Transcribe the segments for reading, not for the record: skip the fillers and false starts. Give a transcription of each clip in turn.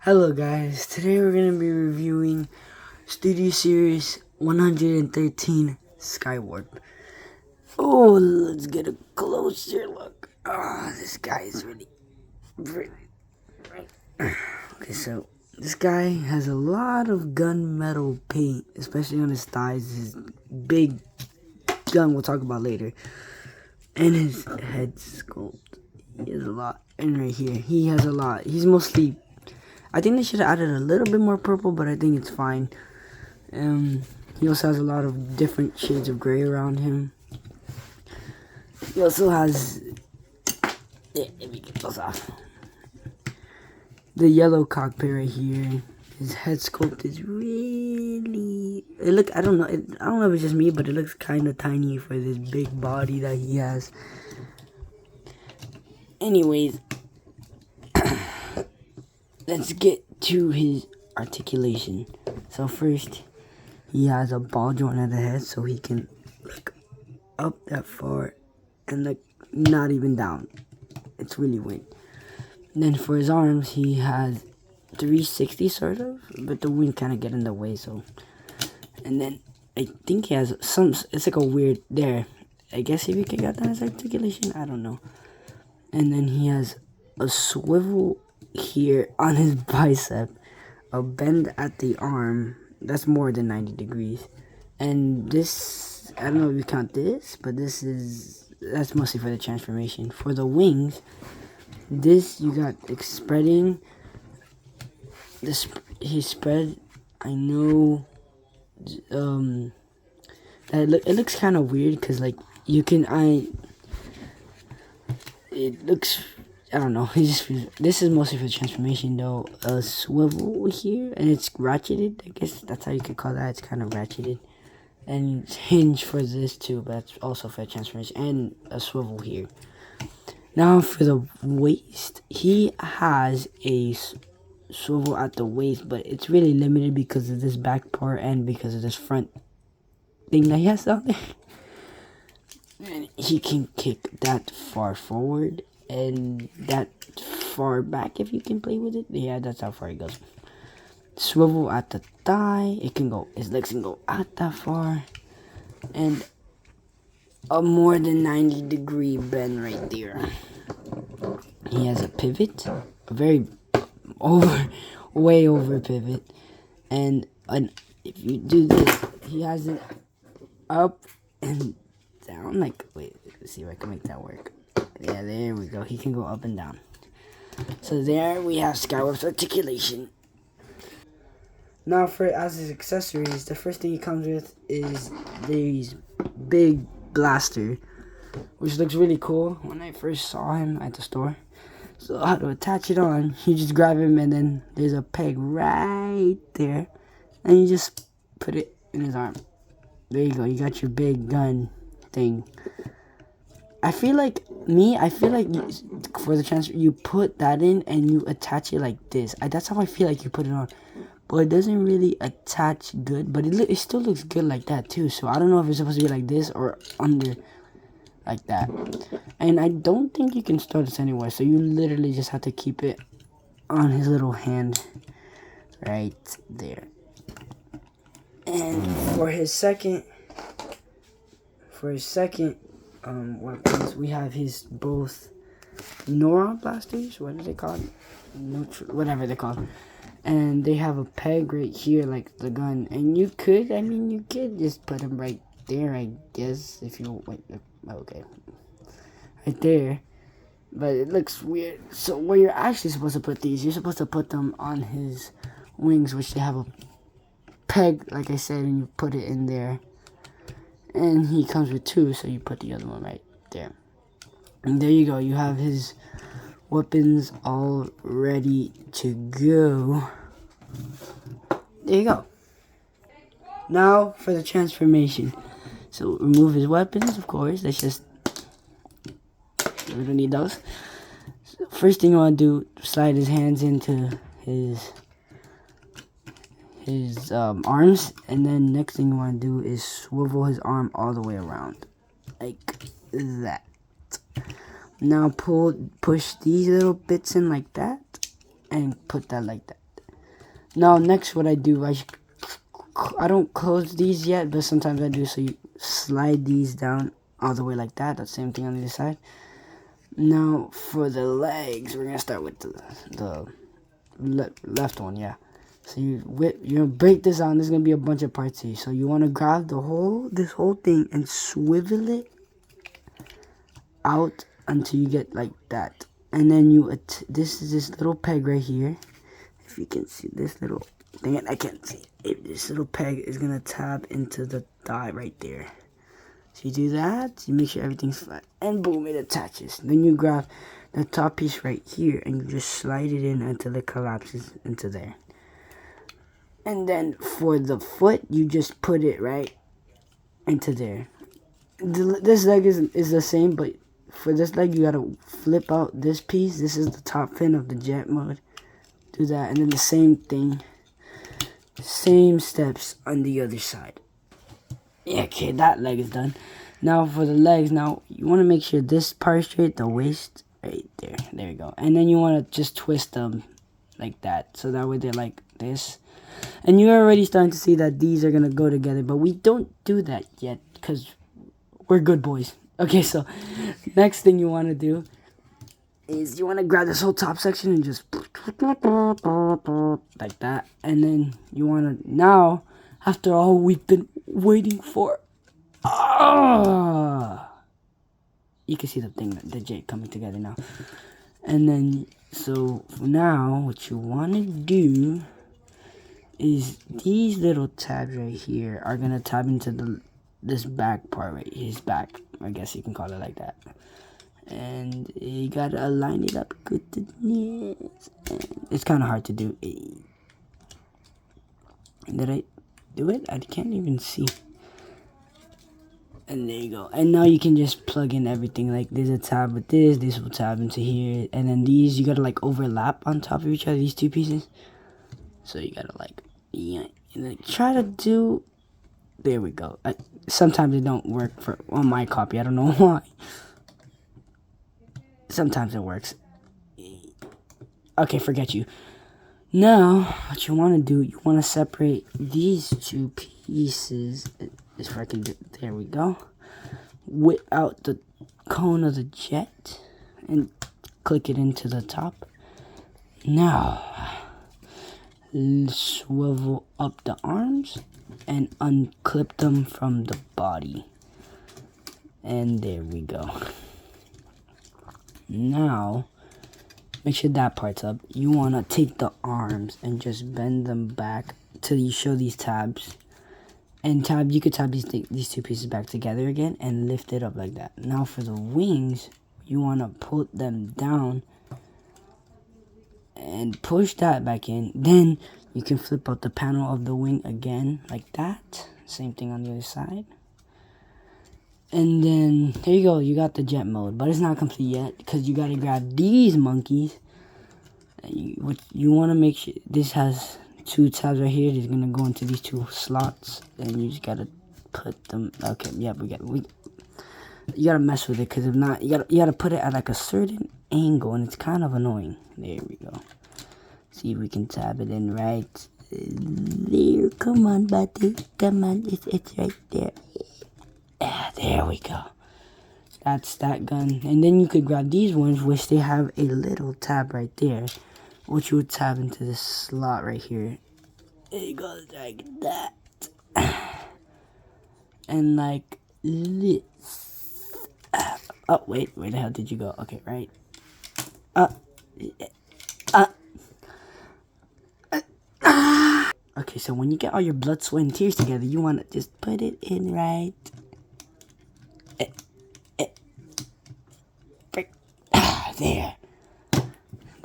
Hello guys, today we're going to be reviewing Studio Series 113 SKYWARP. Oh, let's get a closer look. This guy is really. Okay, so this guy has a lot of gunmetal paint, especially on his thighs. His big gun we'll talk about later. And his head sculpt. He has a lot. And right here, he has a lot. He's mostly... I think they should have added a little bit more purple, but I think it's fine. He also has a lot of different shades of gray around him. He also has... Yeah, let me get those off. The yellow cockpit right here. His head sculpt is really... I don't know if it's just me, but it looks kind of tiny for this big body that he has. Anyways, let's get to his articulation. So first, he has a ball joint at the head, so he can look up that far and look not even down. It's really weird. And then for his arms, he has 360 sort of, but the wing kind of get in the way. So, and then I think he has some. It's like a weird there. I guess if you can get that as articulation, I don't know. And then he has a swivel here on his bicep, a bend at the arm that's more than 90 degrees, and this, I don't know if you count this, but that's mostly for the transformation. For the wings, this you got spreading this. He spread, I know, that it looks kind of weird because like you can it looks, I don't know. This is mostly for transformation though. A swivel here, and it's ratcheted. I guess that's how you could call that. It's kind of ratcheted, and hinge for this too, but that's also for transformation. And a swivel here. Now for the waist, he has a swivel at the waist, but it's really limited because of this back part and because of this front thing that he has down there. And he can kick that far forward and that far back if you can play with it. Yeah, that's how far it goes. Swivel at the thigh. It can go, his legs can go out that far. And a more than 90 degree bend right there. He has a pivot. A very way over pivot. And if you do this, he has it up and down, like, wait, let's see if I can make that work. Yeah, there we go. He can go up and down. So there we have SKYWARP's articulation. Now for as his accessories, the first thing he comes with is these big blaster, which looks really cool when I first saw him at the store. So how to attach it on, you just grab him and then there's a peg right there, and you just put it in his arm. There you go, you got your big gun thing. I feel like for the transfer, you put that in and you attach it like this. That's how I feel like you put it on. But it doesn't really attach good, but it still looks good like that too. So I don't know if it's supposed to be like this or under like that. And I don't think you can store this anywhere, so you literally just have to keep it on his little hand right there. And for his second weapons, we have his both neuron blasters. What are they called? Whatever they're called. And they have a peg right here, like the gun. And you could just put them right there, I guess, if you wait. Okay, right there. But it looks weird. So where you're actually supposed to put these, you're supposed to put them on his wings, which they have a peg, like I said, and you put it in there. And he comes with two, so you put the other one right there. And there you go. You have his weapons all ready to go. There you go. Now for the transformation. So remove his weapons, of course. Let's just... we don't need those. So first thing you want to do, slide his hands into his arms, and then next thing you want to do is swivel his arm all the way around like that. Now push these little bits in like that and put that like that. Now next what I do, I don't close these yet, but sometimes I do. So you slide these down all the way like that. That's the same thing on the other side. Now for the legs, we're gonna start with the left one, yeah. So you're gonna break this down. There's gonna be a bunch of parts here. So you want to grab this whole thing and swivel it out until you get like that. And then this is this little peg right here. If you can see this little thing, I can't see. This little peg is gonna tab into the thigh right there. So you do that. You make sure everything's flat, and boom, it attaches. Then you grab the top piece right here and you just slide it in until it collapses into there. And then for the foot, you just put it right into there. This leg is the same, but for this leg, you gotta flip out this piece. This is the top fin of the jet mode. Do that, and then the same thing. Same steps on the other side. Yeah, okay, that leg is done. Now for the legs, now you want to make sure this part is straight, the waist right there. There you go. And then you want to just twist them like that, so that way they're like this. And you're already starting to see that these are gonna go together, but we don't do that yet because we're good boys. Okay, so next thing you want to do is you want to grab this whole top section and just like that. And then you want to, now after all we've been waiting for, you can see the J coming together now. And then so now what you want to do is these little tabs right here are gonna tab into this back part right here, his back, I guess you can call it like that. And you gotta align it up good to this. It's kind of hard to do. Did I do it? I can't even see. And there you go. And now you can just plug in everything. Like there's a tab with this will tab into here, and then these you gotta like overlap on top of each other, these two pieces. So you gotta like, yeah, and then try to do. There we go. Sometimes it don't work on my copy. I don't know why. Sometimes it works. Okay, forget you. Now, what you want to do, you want to separate these two pieces. If I can do, there we go. Whip out the cone of the jet and click it into the top. Now, swivel up the arms and unclip them from the body. And there we go. Now, make sure that part's up. You want to take the arms and just bend them back till you show these tabs. And you could tab these two pieces back together again and lift it up like that. Now for the wings, you want to put them down and push that back in. Then you can flip out the panel of the wing again like that. Same thing on the other side. And then, there you go, you got the jet mode. But it's not complete yet, because you got to grab these monkeys. You want to make sure, this has two tabs right here. They're going to go into these two slots. And you just got to put them, okay, yeah, you got to mess with it, because if not, you got to put it at like a certain angle, and it's kind of annoying. There we go. See if we can tab it in right there. Come on, buddy. Come on, it's right there. There we go. That's that gun. And then you could grab these ones, which they have a little tab right there, which you would tab into this slot right here. It goes like that. And like this. Oh, wait, where the hell did you go? Okay, right. Okay, so when you get all your blood, sweat, and tears together, you want to just put it in right. There.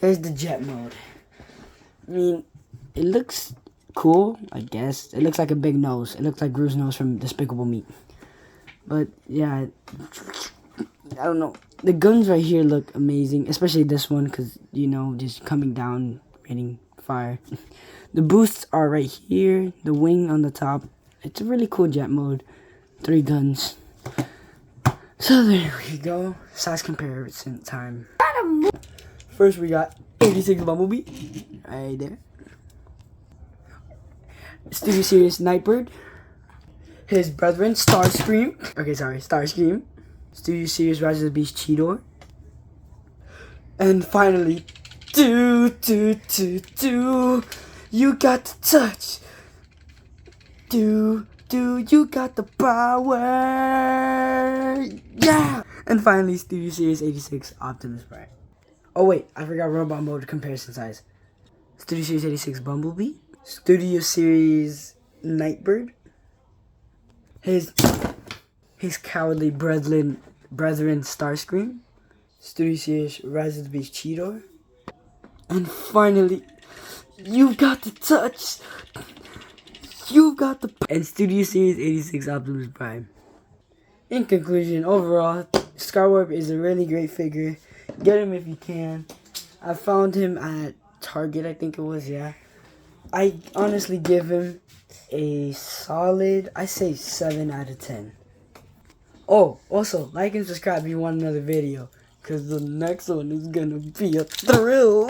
There's the jet mode. I mean, it looks cool, I guess. It looks like a big nose. It looks like Gru's nose from Despicable Me. But, yeah, I don't know. The guns right here look amazing, especially this one, because, you know, just coming down, hitting fire. The boosts are right here, the wing on the top. It's a really cool jet mode. 3 guns. So there we go. Size comparison time. First we got 86 Bumblebee right there. Studio Series Nightbird. His brethren, Starscream. Okay, sorry, Starscream. Studio Series Rise of the Beast Cheetor. And finally, you got the touch. You got the power. Yeah! And finally, Studio Series 86 Optimus Prime. Oh wait, I forgot robot mode comparison size. Studio Series 86 Bumblebee. Studio Series Nightbird. His cowardly brethren Starscream. Studio Series Rise of the Beast Cheetor. And finally, you got the touch. You got the... And Studio Series 86 Optimus Prime. In conclusion, overall, SKYWARP is a really great figure. Get him if you can. I found him at Target, I think it was, yeah. I honestly give him a solid, I say 7 out of 10. Oh, also, like and subscribe if you want another video, because the next one is gonna be a thrill.